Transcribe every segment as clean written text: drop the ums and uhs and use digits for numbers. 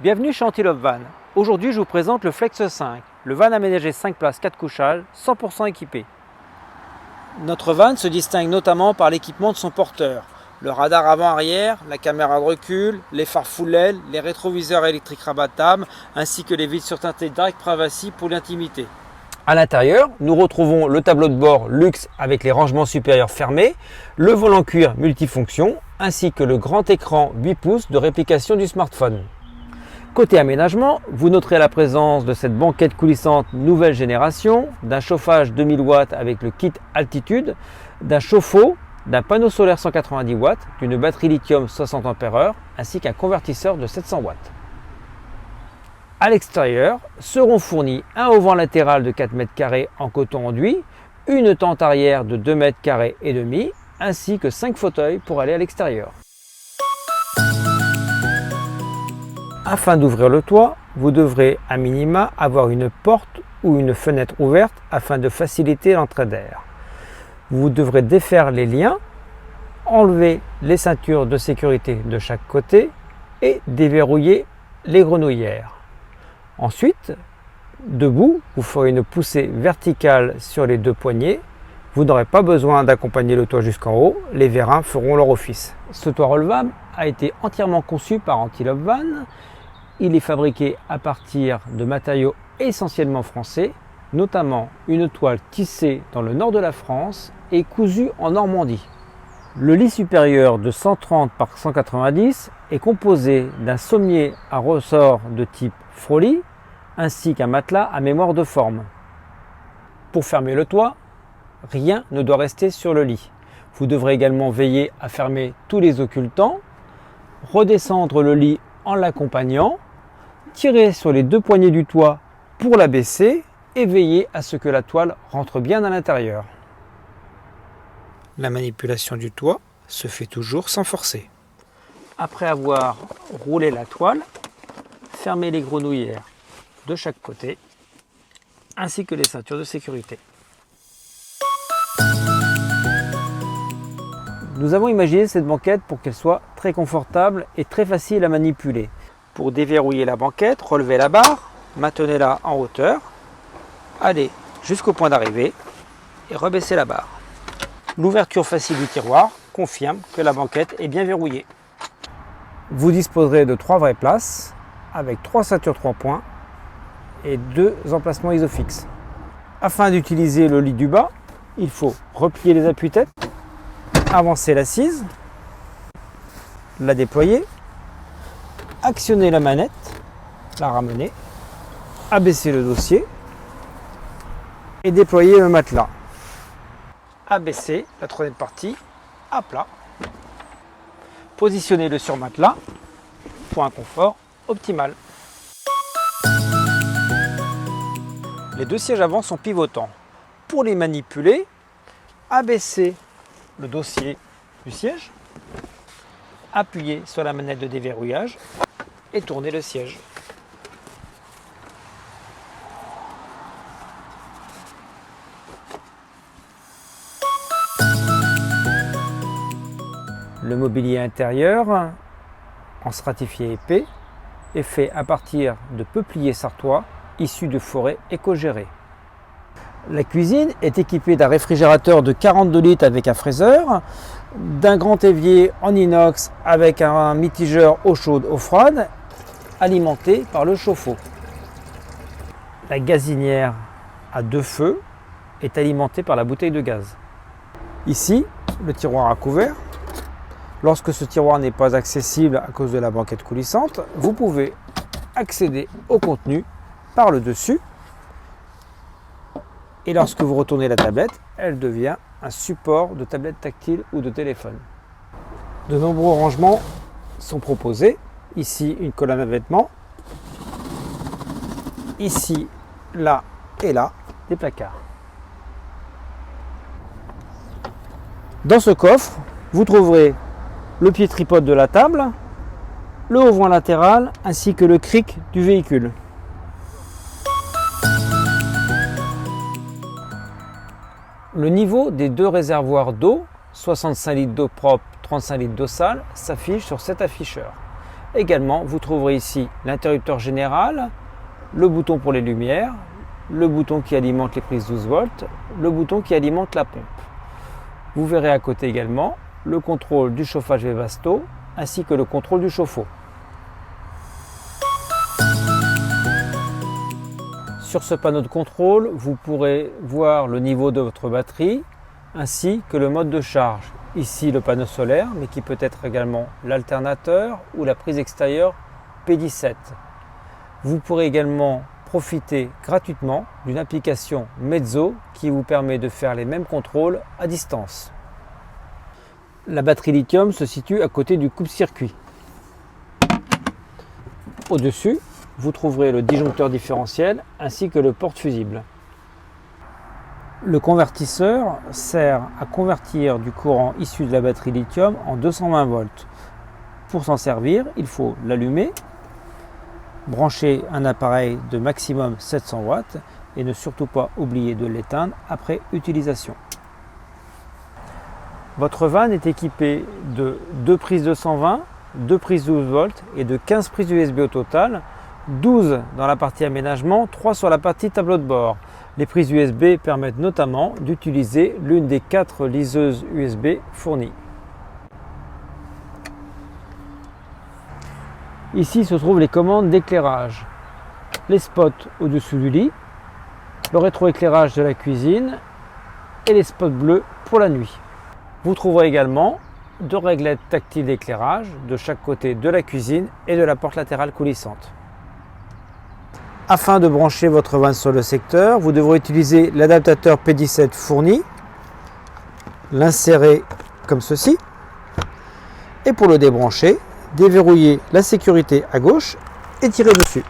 Bienvenue chez Antilope Van. Aujourd'hui, je vous présente le Flex 5, le van aménagé 5 places 4 couchages, 100% équipé. Notre van se distingue notamment par l'équipement de son porteur. Le radar avant-arrière, la caméra de recul, les phares full LED, les rétroviseurs électriques rabattables, ainsi que les vitres surteintées Direct Privacy pour l'intimité. À l'intérieur, nous retrouvons le tableau de bord luxe avec les rangements supérieurs fermés, le volant cuir multifonction, ainsi que le grand écran 8 pouces de réplication du smartphone. Côté aménagement, vous noterez la présence de cette banquette coulissante nouvelle génération, d'un chauffage 2000 watts avec le kit altitude, d'un chauffe-eau, d'un panneau solaire 190 watts, d'une batterie lithium 60 Ah ainsi qu'un convertisseur de 700 watts. À l'extérieur seront fournis un auvent latéral de 4 m² en coton enduit, une tente arrière de 2 m² et demi, ainsi que 5 fauteuils pour aller à l'extérieur. Afin d'ouvrir le toit, vous devrez à minima avoir une porte ou une fenêtre ouverte afin de faciliter l'entrée d'air. Vous devrez défaire les liens, enlever les ceintures de sécurité de chaque côté et déverrouiller les grenouillères. Ensuite, debout, vous ferez une poussée verticale sur les deux poignées. Vous n'aurez pas besoin d'accompagner le toit jusqu'en haut, les vérins feront leur office. Ce toit relevable a été entièrement conçu par Antilope Van. Il est fabriqué à partir de matériaux essentiellement français, notamment une toile tissée dans le nord de la France et cousue en Normandie. Le lit supérieur de 130 par 190 est composé d'un sommier à ressort de type Froli ainsi qu'un matelas à mémoire de forme. Pour fermer le toit, rien ne doit rester sur le lit. Vous devrez également veiller à fermer tous les occultants, redescendre le lit en l'accompagnant, tirer sur les deux poignées du toit pour l'abaisser et veiller à ce que la toile rentre bien à l'intérieur. La manipulation du toit se fait toujours sans forcer. Après avoir roulé la toile, fermez les grenouillères de chaque côté ainsi que les ceintures de sécurité. Nous avons imaginé cette banquette pour qu'elle soit très confortable et très facile à manipuler. Pour déverrouiller la banquette, relevez la barre, maintenez-la en hauteur, allez jusqu'au point d'arrivée et rebaissez la barre. L'ouverture facile du tiroir confirme que la banquette est bien verrouillée. Vous disposerez de 3 vraies places avec 3 ceintures 3 points et 2 emplacements isofixes. Afin d'utiliser le lit du bas, il faut replier les appuis-têtes, avancer l'assise, la déployer, actionner la manette, la ramener, abaisser le dossier et déployer le matelas. Abaisser la troisième partie à plat. Positionnez le surmatelas pour un confort optimal. Les deux sièges avant sont pivotants. Pour les manipuler, abaissez le dossier du siège, appuyez sur la manette de déverrouillage et tournez le siège. Le mobilier intérieur en stratifié épais est fait à partir de peupliers sartois issus de forêts éco-gérées. La cuisine est équipée d'un réfrigérateur de 42 litres avec un fraiseur, d'un grand évier en inox avec un mitigeur eau chaude eau froide alimenté par le chauffe-eau. La gazinière à 2 feux est alimentée par la bouteille de gaz. Ici, le tiroir à couvert. Lorsque ce tiroir n'est pas accessible à cause de la banquette coulissante, vous pouvez accéder au contenu par le dessus. Et lorsque vous retournez la tablette, elle devient un support de tablette tactile ou de téléphone. De nombreux rangements sont proposés. Ici, une colonne à vêtements. Ici, là et là, des placards. Dans ce coffre, vous trouverez le pied tripode de la table, le auvent latéral ainsi que le cric du véhicule. Le niveau des deux réservoirs d'eau, 65 litres d'eau propre, 35 litres d'eau sale, s'affiche sur cet afficheur. Également, vous trouverez ici l'interrupteur général, le bouton pour les lumières, le bouton qui alimente les prises 12 volts, le bouton qui alimente la pompe. Vous verrez à côté également le contrôle du chauffage Webasto ainsi que le contrôle du chauffe-eau. Sur ce panneau de contrôle, vous pourrez voir le niveau de votre batterie ainsi que le mode de charge. Ici le panneau solaire, mais qui peut être également l'alternateur ou la prise extérieure P17. Vous pourrez également profiter gratuitement d'une application Mezzo qui vous permet de faire les mêmes contrôles à distance. La batterie lithium se situe à côté du coupe-circuit. Au-dessus, vous trouverez le disjoncteur différentiel ainsi que le porte-fusible. Le convertisseur sert à convertir du courant issu de la batterie lithium en 220 volts. Pour s'en servir, il faut l'allumer, brancher un appareil de maximum 700 watts et ne surtout pas oublier de l'éteindre après utilisation. Votre van est équipé de 2 prises 220, 2 prises 12 volts et de 15 prises USB au total, 12 dans la partie aménagement, 3 sur la partie tableau de bord. Les prises USB permettent notamment d'utiliser l'une des 4 liseuses USB fournies. Ici se trouvent les commandes d'éclairage, les spots au-dessus du lit, le rétroéclairage de la cuisine et les spots bleus pour la nuit. Vous trouverez également 2 réglettes tactiles d'éclairage de chaque côté de la cuisine et de la porte latérale coulissante. Afin de brancher votre van sur le secteur, vous devrez utiliser l'adaptateur P17 fourni, l'insérer comme ceci, et pour le débrancher, déverrouiller la sécurité à gauche et tirer dessus.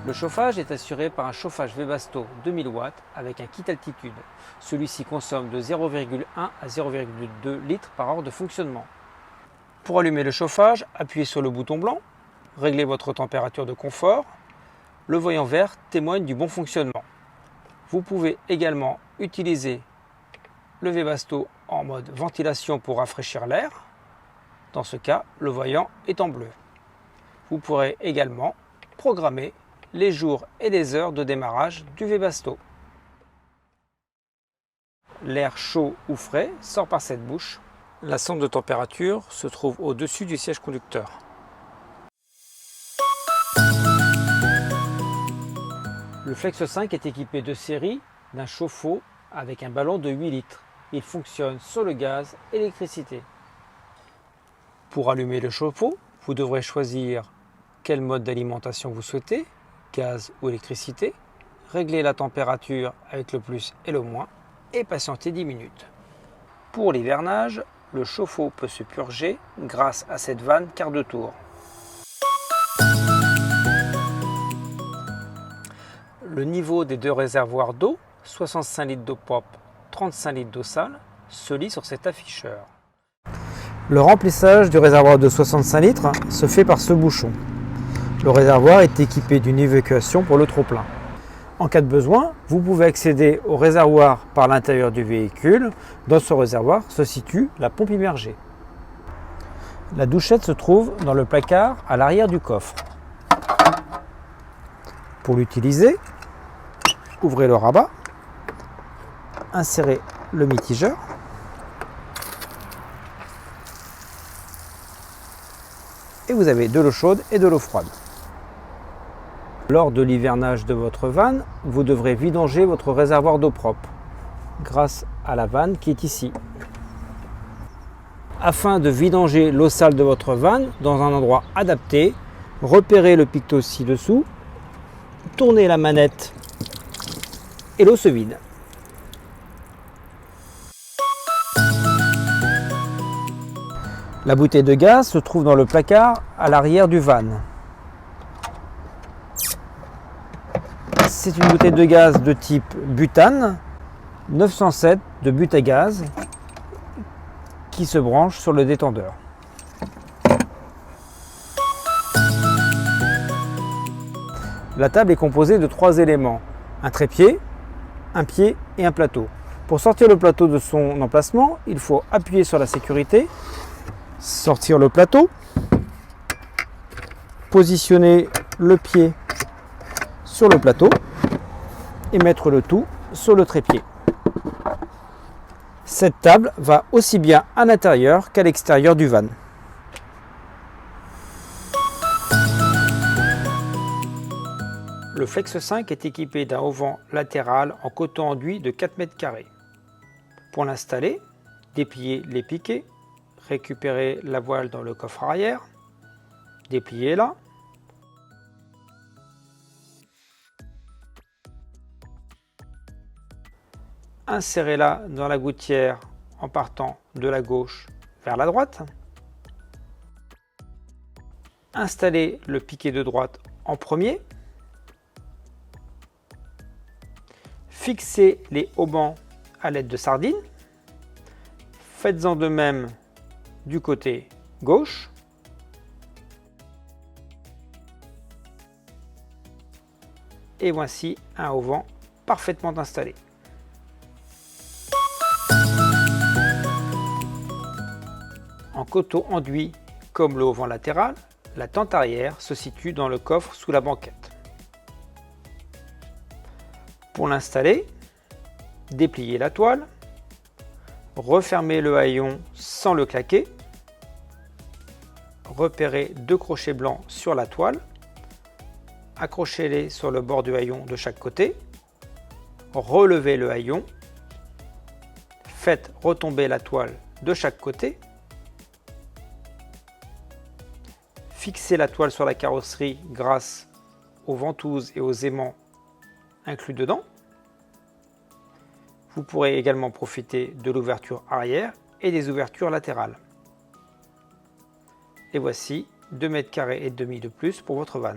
Le chauffage est assuré par un chauffage Webasto 2000 watts avec un kit altitude. Celui-ci consomme de 0,1 à 0,2 litres par heure de fonctionnement. Pour allumer le chauffage, appuyez sur le bouton blanc, réglez votre température de confort. Le voyant vert témoigne du bon fonctionnement. Vous pouvez également utiliser le Webasto en mode ventilation pour rafraîchir l'air. Dans ce cas, le voyant est en bleu. Vous pourrez également programmer les jours et les heures de démarrage du Webasto. L'air chaud ou frais sort par cette bouche. La sonde de température se trouve au-dessus du siège conducteur. Le Flex 5 est équipé de série d'un chauffe-eau avec un ballon de 8 litres. Il fonctionne sur le gaz et l'électricité. Pour allumer le chauffe-eau, vous devrez choisir quel mode d'alimentation vous souhaitez, gaz ou électricité, régler la température avec le plus et le moins et patienter 10 minutes. Pour l'hivernage, le chauffe-eau peut se purger grâce à cette vanne quart de tour. Le niveau des 2 réservoirs d'eau, 65 litres d'eau propre, 35 litres d'eau sale, se lit sur cet afficheur. Le remplissage du réservoir de 65 litres se fait par ce bouchon. Le réservoir est équipé d'une évacuation pour le trop-plein. En cas de besoin, vous pouvez accéder au réservoir par l'intérieur du véhicule. Dans ce réservoir se situe la pompe immergée. La douchette se trouve dans le placard à l'arrière du coffre. Pour l'utiliser, ouvrez le rabat, insérez le mitigeur et vous avez de l'eau chaude et de l'eau froide. Lors de l'hivernage de votre van, vous devrez vidanger votre réservoir d'eau propre grâce à la vanne qui est ici. Afin de vidanger l'eau sale de votre van dans un endroit adapté, repérez le picto ci-dessous, tournez la manette et l'eau se vide. La bouteille de gaz se trouve dans le placard à l'arrière du van. C'est une bouteille de gaz de type butane, 907 de butagaz, qui se branche sur le détendeur. La table est composée de 3 éléments, un trépied, un pied et un plateau. Pour sortir le plateau de son emplacement, il faut appuyer sur la sécurité, sortir le plateau, positionner le pied sur le plateau et mettre le tout sur le trépied. Cette table va aussi bien à l'intérieur qu'à l'extérieur du van. Le Flex 5 est équipé d'un auvent latéral en coton enduit de 4 m². Pour l'installer, dépliez les piquets, récupérez la voile dans le coffre arrière, dépliez-la, insérez-la dans la gouttière en partant de la gauche vers la droite, installez le piquet de droite en premier, fixez les haubans à l'aide de sardines, faites-en de même du côté gauche, et voici un auvent parfaitement installé. En coton enduit comme le auvent latéral, la tente arrière se situe dans le coffre sous la banquette. Pour l'installer, dépliez la toile, refermez le haillon sans le claquer, repérez 2 crochets blancs sur la toile, accrochez-les sur le bord du haillon de chaque côté, relevez le haillon, faites retomber la toile de chaque côté, fixez la toile sur la carrosserie grâce aux ventouses et aux aimants inclus dedans. Vous pourrez également profiter de l'ouverture arrière et des ouvertures latérales. Et voici 2,5 m² de plus pour votre van.